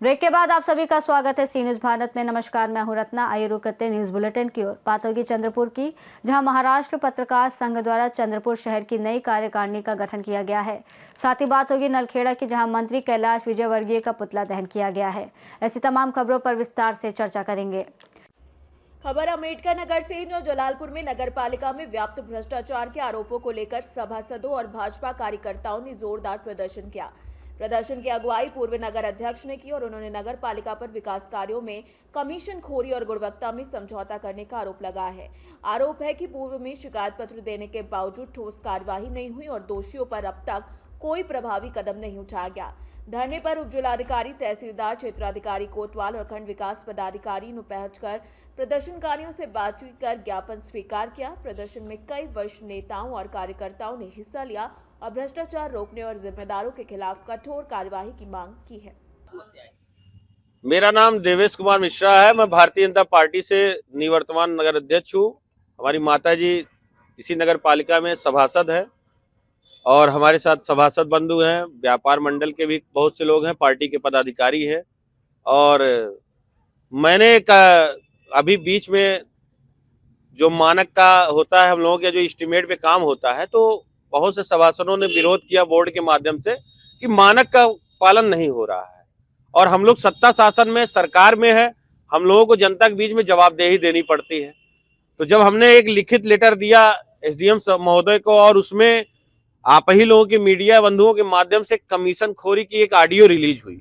Break के बाद आप सभी का स्वागत है सी न्यूज भारत में। नमस्कार, मैं हूं रत्ना। आइए रुक करते हैं न्यूज बुलेटिन की ओर। बात होगी चंद्रपुर की, जहां महाराष्ट्र पत्रकार संघ द्वारा चंद्रपुर शहर की नई कार्यकारिणी का गठन किया गया है। साथ ही बात होगी नलखेड़ा की, जहां मंत्री कैलाश विजयवर्गीय का पुतला दहन किया गया है। ऐसी तमाम खबरों पर विस्तार से चर्चा करेंगे। खबर अम्बेडकर नगर से, जो जलालपुर में नगर पालिका में व्याप्त भ्रष्टाचार के आरोपों को लेकर सभासदों और भाजपा कार्यकर्ताओं ने जोरदार प्रदर्शन किया। प्रदर्शन की अगुवाई पूर्व नगर अध्यक्ष ने की और उन्होंने नगर पालिका पर विकास कार्यों में कमीशन खोरी और गुणवत्ता में समझौता करने का आरोप लगाया है। आरोप है कि पूर्व में शिकायत पत्र देने के बावजूद ठोस कार्यवाही नहीं हुई और दोषियों पर अब तक कोई प्रभावी कदम नहीं उठाया गया। धरने पर उप जिलाधिकारी, तहसीलदार, क्षेत्राधिकारी कोतवाल और खंड विकास पदाधिकारी ने पहुंचकर प्रदर्शनकारियों से बातचीत कर ज्ञापन स्वीकार किया। प्रदर्शन में कई वरिष्ठ नेताओं और कार्यकर्ताओं ने हिस्सा लिया और भ्रष्टाचार रोकने और जिम्मेदारों के खिलाफ कठोर कार्यवाही की मांग की है। मेरा नाम देवेश कुमार मिश्रा है। मैं भारतीय जनता पार्टी से निवर्तमान नगर अध्यक्ष हूँ। हमारी माताजी इसी नगर पालिका में सभासद है और हमारे साथ सभासद बंधु हैं। व्यापार मंडल के भी बहुत से लोग हैं, पार्टी के पदाधिकारी हैं। और मैंने अभी बीच में जो मानक का होता है, हम लोगों के जो एस्टीमेट पे काम होता है, तो बहुत से सभासदों ने विरोध किया बोर्ड के माध्यम से कि मानक का पालन नहीं हो रहा है और हम लोग सत्ता शासन में, सरकार में है, हम लोगों को जनता के बीच में जवाबदेही देनी पड़ती है। तो जब हमने एक लिखित लेटर दिया एसडीएम महोदय को और उसमें आप ही लोगों के मीडिया बंधुओं के माध्यम से कमीशन खोरी की एक ऑडियो रिलीज हुई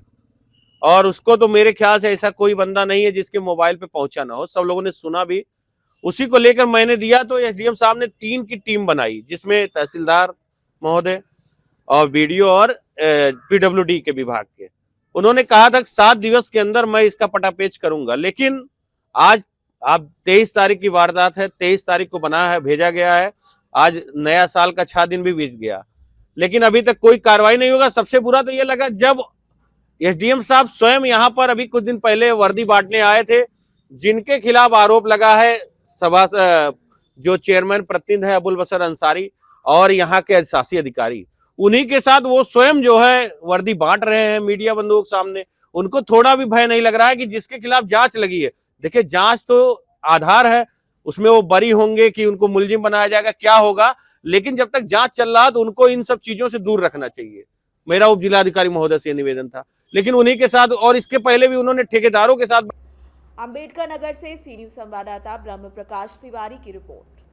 और उसको तो मेरे ख्याल से ऐसा कोई बंदा नहीं है जिसके मोबाइल पे पहुंचा ना हो, सब लोगों ने सुना भी। उसी को लेकर मैंने दिया तो एसडीएम साहब ने 3 की टीम बनाई, जिसमें तहसीलदार महोदय और बीडीओ और पीडब्ल्यूडी के विभाग के। उन्होंने कहा था कि 7 दिवस के अंदर मैं इसका पटापेच करूंगा, लेकिन आज आप 23 तारीख की वारदात है, 23 तारीख को बना है, भेजा गया है। आज नया साल का 6 दिन भी बीत गया, लेकिन अभी तक कोई कार्रवाई नहीं होगा। सबसे बुरा तो ये लगा जब एसडीएम साहब स्वयं यहाँ पर अभी कुछ दिन पहले वर्दी बांटने आए थे, जिनके खिलाफ आरोप लगा है सभा जो चेयरमैन प्रतिनिधि है अबुल बसर अंसारी और यहाँ के शासी अधिकारी, उन्हीं के साथ वो स्वयं जो है वर्दी बांट रहे हैं मीडिया बंधुओं के सामने। उनको थोड़ा भी भय नहीं लग रहा है कि जिसके खिलाफ जांच लगी है, देखिए जांच तो आधार है, उसमें वो बरी होंगे कि उनको मुलजिम बनाया जाएगा, क्या होगा, लेकिन जब तक जांच चल रहा है तो उनको इन सब चीजों से दूर रखना चाहिए। मेरा उप जिलाधिकारी महोदय से निवेदन था, लेकिन उन्हीं के साथ और इसके पहले भी उन्होंने ठेकेदारों के साथ। अम्बेडकर नगर से सी न्यूज संवाददाता ब्रह्म प्रकाश तिवारी की रिपोर्ट।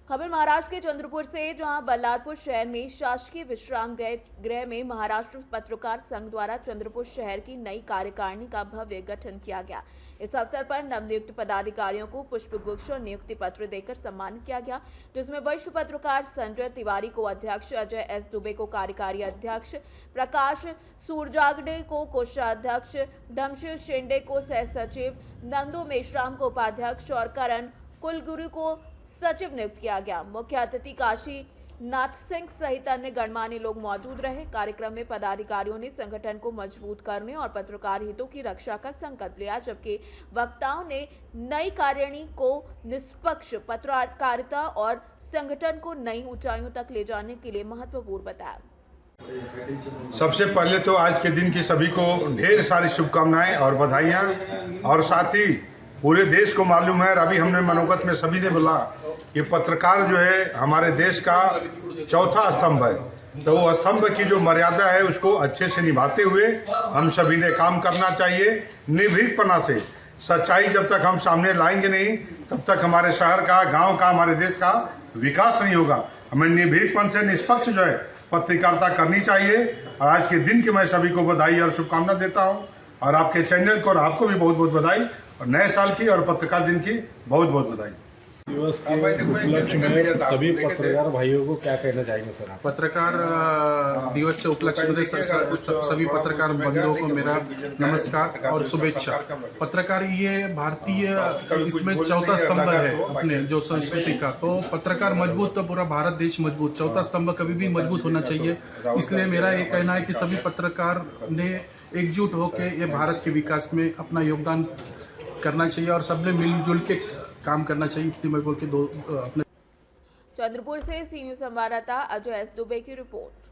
खबर महाराष्ट्र के चंद्रपुर से, जहां बल्लारपुर शहर में शासकीय विश्राम गृह में महाराष्ट्र पत्रकार संघ द्वारा चंद्रपुर शहर की नई कार्यकारिणी का भव्य गठन किया गया। इस अवसर पर नवनियुक्त पदाधिकारियों को पुष्प गुच्छ और नियुक्ति पत्र देकर सम्मानित किया गया, जिसमें वरिष्ठ पत्रकार संजय तिवारी को अध्यक्ष, अजय एस दुबे को कार्यकारी अध्यक्ष, प्रकाश सूरजागडे को कोषाध्यक्ष, धमशील शेंडे को सह सचिव, नंदू मेश्राम को उपाध्यक्ष और करण कुलगुरु को सचिव नियुक्त किया गया। मुख्य अतिथि काशी नाथ सिंह सहित अन्य गणमान्य लोग मौजूद रहे। कार्यक्रम में पदाधिकारियों ने संगठन को मजबूत करने और पत्रकार हितों की रक्षा का संकल्प लिया, जबकि वक्ताओं ने नई कार्यकारिणी को निष्पक्ष पत्रकारिता और संगठन को नई ऊंचाइयों तक ले जाने के लिए महत्वपूर्ण बताया। सबसे पहले तो आज के दिन की सभी को ढेर सारी शुभकामनाएं और बधाइयां, और साथ ही पूरे देश को मालूम है, और अभी हमने मनोगत में सभी ने बोला कि पत्रकार जो है हमारे देश का चौथा स्तंभ है, तो वो स्तंभ की जो मर्यादा है उसको अच्छे से निभाते हुए हम सभी ने काम करना चाहिए। निर्भीकपना से सच्चाई जब तक हम सामने लाएंगे नहीं, तब तक हमारे शहर का, गांव का, हमारे देश का विकास नहीं होगा। हमें निर्भीकपन से निष्पक्ष जो है पत्रकारिता करनी चाहिए। और आज के दिन की मैं सभी को बधाई और शुभकामना देता हूँ, और आपके चैनल को और आपको भी बहुत बहुत बधाई, और नए साल की और पत्रकार दिन की बहुत बहुत बधाई। दिवस के उपलक्ष्य में सभी पत्रकार भाइयों को क्या कहना चाहेंगे सर? पत्रकार दिवस के उपलक्ष्य में सभी पत्रकार बंधुओं को मेरा नमस्कार और शुभेच्छा। पत्रकार ये भारतीय इसमें चौथा स्तंभ है अपने जो संस्कृति का, तो पत्रकार मजबूत तो पूरा भारत देश मजबूत, चौथा स्तंभ कभी भी मजबूत होना चाहिए। इसलिए मेरा ये कहना है कि सभी पत्रकार ने एकजुट होकर ये भारत के विकास में अपना योगदान करना चाहिए और सबने मिलजुल के काम करना चाहिए। इतनी मैं बोल के अपने चंद्रपुर से सी न्यूज संवाददाता अजय एस दुबे की रिपोर्ट।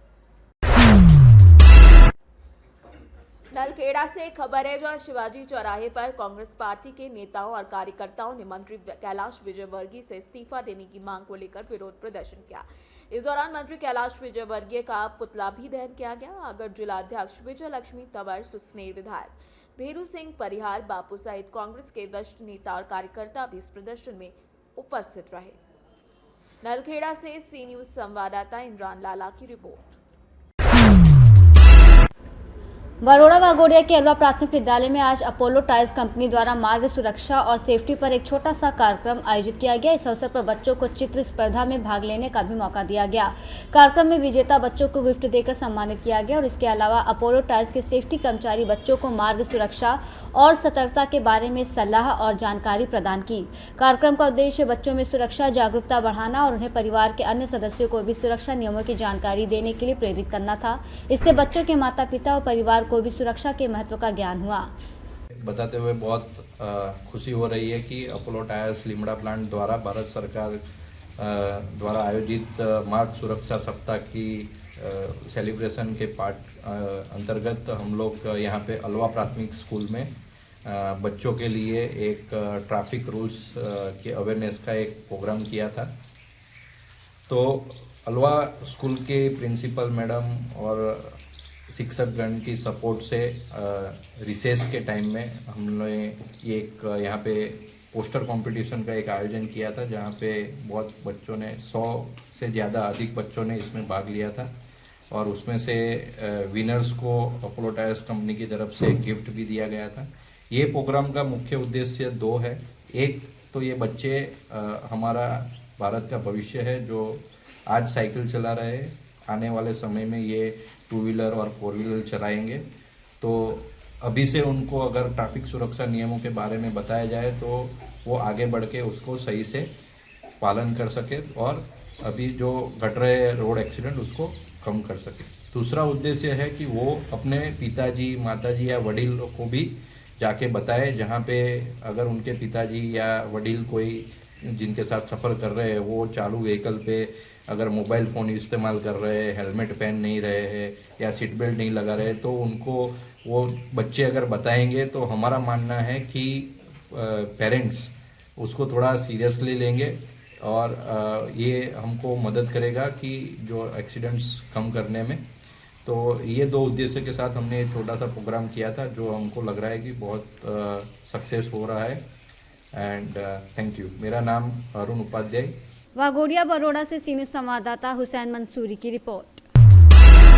नलखेड़ा से खबर है, जहां शिवाजी चौराहे पर कांग्रेस पार्टी के नेताओं और कार्यकर्ताओं ने मंत्री कैलाश विजयवर्गीय से इस्तीफा देने की मांग को लेकर विरोध प्रदर्शन किया। इस दौरान मंत्री कैलाश विजयवर्गीय का पुतला भी दहन किया गया। आगर जिलाध्यक्ष विजय लक्ष्मी तंवर, सुसनेर विधायक भेरू सिंह परिहार, बापू सहित कांग्रेस के वरिष्ठ नेता और कार्यकर्ता भी इस प्रदर्शन में उपस्थित रहे। नलखेड़ा से सी न्यूज संवाददाता इमरान लाला की रिपोर्ट। बरोड़ा वागोड़िया के अलवा प्राथमिक विद्यालय में आज अपोलो टायर्स कंपनी द्वारा मार्ग सुरक्षा और सेफ्टी पर एक छोटा सा कार्यक्रम आयोजित किया गया। इस अवसर पर बच्चों को चित्र स्पर्धा में भाग लेने का भी मौका दिया गया। कार्यक्रम में विजेता बच्चों को गिफ्ट देकर सम्मानित किया गया और इसके अलावा अपोलो टायर्स के सेफ्टी कर्मचारी बच्चों को मार्ग सुरक्षा और सतर्कता के बारे में सलाह और जानकारी प्रदान की। कार्यक्रम का उद्देश्य बच्चों में सुरक्षा जागरूकता बढ़ाना और उन्हें परिवार के अन्य सदस्यों को भी सुरक्षा नियमों की जानकारी देने के लिए प्रेरित करना था। इससे बच्चों के माता पिता और परिवार को भी सुरक्षा के महत्व का ज्ञान हुआ। बताते हुए बहुत खुशी हो रही है कि अपोलो टायर्स लिमड़ा प्लांट द्वारा भारत सरकार द्वारा आयोजित मार्ग सुरक्षा सप्ताह की सेलिब्रेशन के पार्ट अंतर्गत हम लोग यहाँ पे अलवा प्राथमिक स्कूल में बच्चों के लिए एक ट्रैफिक रूल्स के अवेयरनेस का एक प्रोग्राम किया था। तो अलवा स्कूल के प्रिंसिपल मैडम और शिक्षकगण की सपोर्ट से रिसेस के टाइम में हमने एक यहाँ पे पोस्टर कंपटीशन का एक आयोजन किया था, जहाँ पे बहुत बच्चों ने 100 से ज़्यादा अधिक बच्चों ने इसमें भाग लिया था और उसमें से विनर्स को अपोलो टायर्स कंपनी की तरफ से गिफ्ट भी दिया गया था। ये प्रोग्राम का मुख्य उद्देश्य 2 है। एक तो ये बच्चे हमारा भारत का भविष्य है, जो आज साइकिल चला रहे हैं, आने वाले समय में ये 2 व्हीलर और 4 व्हीलर चलाएंगे। तो अभी से उनको अगर ट्रैफिक सुरक्षा नियमों के बारे में बताया जाए तो वो आगे बढ़ के उसको सही से पालन कर सके और अभी जो घट रहे रोड एक्सीडेंट उसको कम कर सके। दूसरा उद्देश्य है कि वो अपने पिताजी, माताजी या वडील को भी जाके बताए, जहाँ पे अगर उनके पिताजी या वडील कोई जिनके साथ सफ़र कर रहे हैं वो चालू व्हीकल पे अगर मोबाइल फ़ोन इस्तेमाल कर रहे हैं, हेलमेट पहन नहीं रहे हैं या सीट बेल्ट नहीं लगा रहे, तो उनको वो बच्चे अगर बताएंगे तो हमारा मानना है कि पेरेंट्स उसको थोड़ा सीरियसली लेंगे और ये हमको मदद करेगा कि जो एक्सीडेंट्स कम करने में। तो ये 2 उद्देश्य के साथ हमने छोटा सा प्रोग्राम किया था, जो हमको लग रहा है कि बहुत सक्सेस हो रहा है। And thank you. मेरा नाम अरुण उपाध्याय, वागोड़िया बरोड़ा से सी न्यूज संवाददाता हुसैन मंसूरी की रिपोर्ट।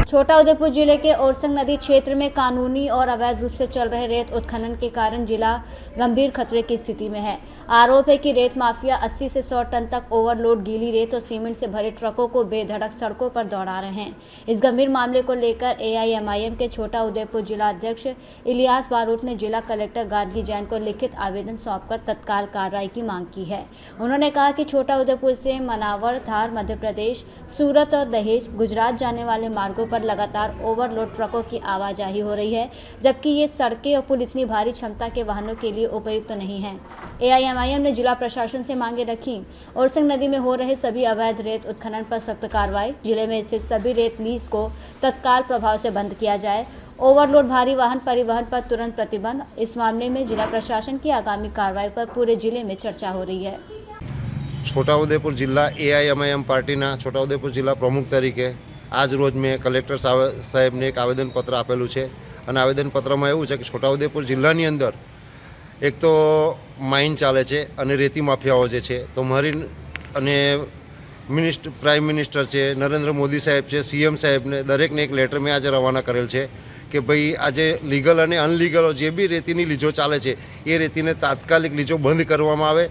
छोटा उदेपुर जिले के ओरसंग नदी क्षेत्र में कानूनी और अवैध रूप से चल रहे रेत उत्खनन के कारण जिला गंभीर खतरे की स्थिति में है। आरोप है कि रेत माफिया 80 से 100 टन तक ओवरलोड गीली रेत और सीमेंट से भरे ट्रकों को बेधड़क सड़कों पर दौड़ा रहे हैं। इस गंभीर मामले को लेकर AIMIM के छोटा उदेपुर जिला अध्यक्ष इलियास बारूट ने जिला कलेक्टर गार्गी जैन को लिखित आवेदन सौंपकर तत्काल कार्रवाई की मांग की है। उन्होंने कहा कि छोटा उदेपुर से मनावर, धार, मध्य प्रदेश, सूरत और दहेज, गुजरात जाने वाले मार्गों पर लगातार ओवरलोड ट्रकों की आवाजाही हो रही है, जबकि ये सड़कें और पुल इतनी भारी क्षमता के वाहनों के लिए उपयुक्त नहीं हैं। AIMIM ने जिला प्रशासन से मांगे रखी। ओरसंग नदी में हो रहे सभी अवैध रेत उत्खनन पर सख्त कार्रवाई, जिले में स्थित सभी रेत लीज को तत्काल प्रभाव से बंद किया जाए, ओवरलोड भारी वाहन परिवहन पर तुरंत प्रतिबंध। इस मामले में जिला प्रशासन की आगामी कार्रवाई पर पूरे जिले में चर्चा हो रही है। છોટાઉદેપુર જિલ્લા AIMIM પાર્ટીના છોટાઉદેપુર જિલ્લા પ્રમુખ તરીકે આજ રોજ મેં કલેક્ટર સાહેબને એક આવેદનપત્ર આપેલું છે અને આવેદનપત્રમાં એવું છે કે છોટાઉદેપુર જિલ્લાની અંદર એક તો માઇન ચાલે છે અને રેતી માફિયાઓ જે છે, તો મારી અને પ્રાઇમ મિનિસ્ટર છે, નરેન્દ્ર મોદી સાહેબ છે, CM સાહેબને દરેકને એક લેટર મેં આજે રવાના કરેલ છે કે ભાઈ આજે લીગલ અને અનલીગલ જે બી રેતીની લીજો ચાલે છે એ રેતીને તાત્કાલિક લીજો બંધ કરવામાં આવે,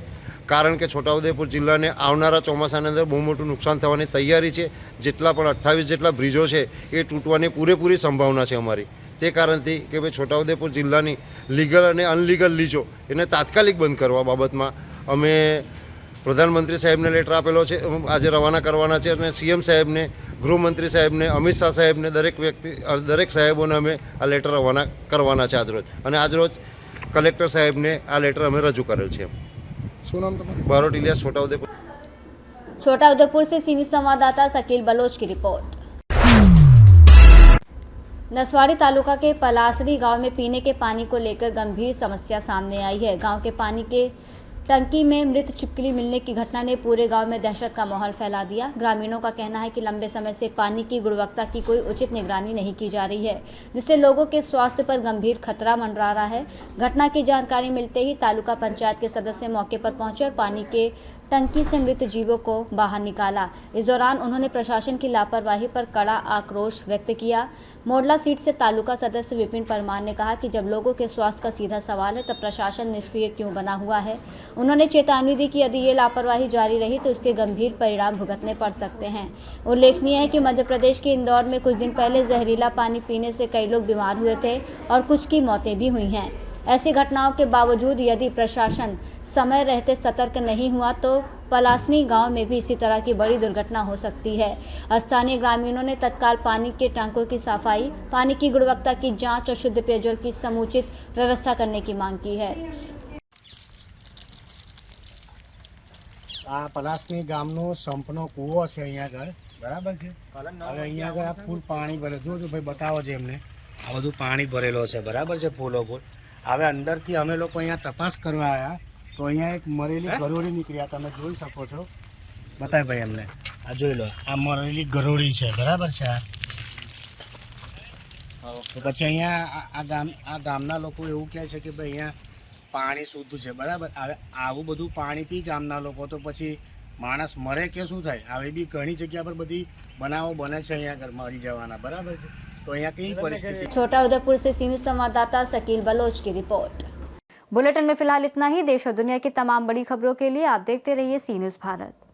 કારણ કે છોટાઉદેપુર જિલ્લાને આવનારા ચોમાસાની અંદર બહુ મોટું નુકસાન થવાની તૈયારી છે। જેટલા પણ 28 જેટલા બ્રિજો છે એ તૂટવાની પૂરેપૂરી સંભાવના છે અમારી। તે કારણથી કે ભાઈ છોટાઉદેપુર જિલ્લાની લીગલ અને અનલીગલ લીજો એને તાત્કાલિક બંધ કરવા બાબતમાં અમે પ્રધાનમંત્રી સાહેબને લેટર આપેલો છે, આજે રવાના કરવાના છે અને CM સાહેબને, ગૃહમંત્રી સાહેબને, અમિત શાહ સાહેબને દરેક સાહેબોને અમે આ લેટર રવાના કરવાના છે આજરોજ, અને આજરોજ કલેક્ટર સાહેબને આ લેટર અમે રજૂ કરેલ છે। શું નામ તમારું? બારોટ ઇલિયાસ, છોટાઉદેપુર। छोटा उदेपुर से सी न्यूज संवाददाता शकील बलोच की रिपोर्ट। नसवाड़ी तालुका के पलासड़ी गांव में पीने के पानी को लेकर गंभीर समस्या सामने आई है। गांव के पानी के टंकी में मृत छिपकली मिलने की घटना ने पूरे गांव में दहशत का माहौल फैला दिया। ग्रामीणों का कहना है कि लंबे समय से पानी की गुणवत्ता की कोई उचित निगरानी नहीं की जा रही है, जिससे लोगों के स्वास्थ्य पर गंभीर खतरा मंडरा रहा है। घटना की जानकारी मिलते ही तालुका पंचायत के सदस्य मौके पर पहुंचे और पानी के टंकी से मृत जीवों को बाहर निकाला। इस दौरान उन्होंने प्रशासन की लापरवाही पर कड़ा आक्रोश व्यक्त किया। मोडला सीट से तालुका सदस्य विपिन परमार ने कहा कि जब लोगों के स्वास्थ्य का सीधा सवाल है तब प्रशासन निष्क्रिय क्यों बना हुआ है। उन्होंने चेतावनी दी कि यदि ये लापरवाही जारी रही तो इसके गंभीर परिणाम भुगतने पड़ सकते हैं। उल्लेखनीय है कि मध्य प्रदेश के इंदौर में कुछ दिन पहले जहरीला पानी पीने से कई लोग बीमार हुए थे और कुछ की मौतें भी हुई हैं। ऐसी घटनाओं के बावजूद यदि प्रशासन समय रहते सतर्क नहीं हुआ तो पलासनी गांव में भी इसी तरह की बड़ी दुर्घटना हो सकती है। स्थानीय ग्रामीणों ने तत्काल पानी के टैंकों की सफाई, पानी की गुणवत्ता की जांच और शुद्ध पेयजल की समुचित व्यवस्था करने की मांग की है। આ પલાસની ગામનો સંપનો કૂવો છે અહીંયા આગળ, બરાબર છે। હવે અહીંયા આગળ આ ફૂલ પાણી ભરે, જો ભાઈ બતાવો છે એમને, આ બધું પાણી ભરેલો છે, બરાબર છે, ફૂલો ફૂલ। હવે અંદરથી અમે લોકો અહીંયા તપાસ કરવા આવ્યા તો અહીંયા એક મરેલી ગરોળી નીકળી, આ તમે જોઈ શકો છો। બતાય ભાઈ એમને, આ જોઈ લો, આ મરેલી ગરોળી છે, બરાબર છે। તો પછી અહીંયા આ ગામના લોકો એવું કહે છે કે ભાઈ અહીંયા પાણી શુદ્ધ છે, બરાબર। હવે આવું બધું પાણી પી ગામના લોકો તો પછી માણસ મરે કે શું થાય? હવે બી ઘણી જગ્યા પર બધી બનાવો બને છે અહીંયા આગળ મરી જવાના, બરાબર છે। તો અહીંયા કેવી પરિસ્થિતિ? छोटा उदेपुर से सीनियर संवाददाता शकील बलोच की रिपोर्ट। बुलेटिन में फिलहाल इतना ही। देश और दुनिया की तमाम बड़ी खबरों के लिए आप देखते रहिए सी न्यूज़ भारत।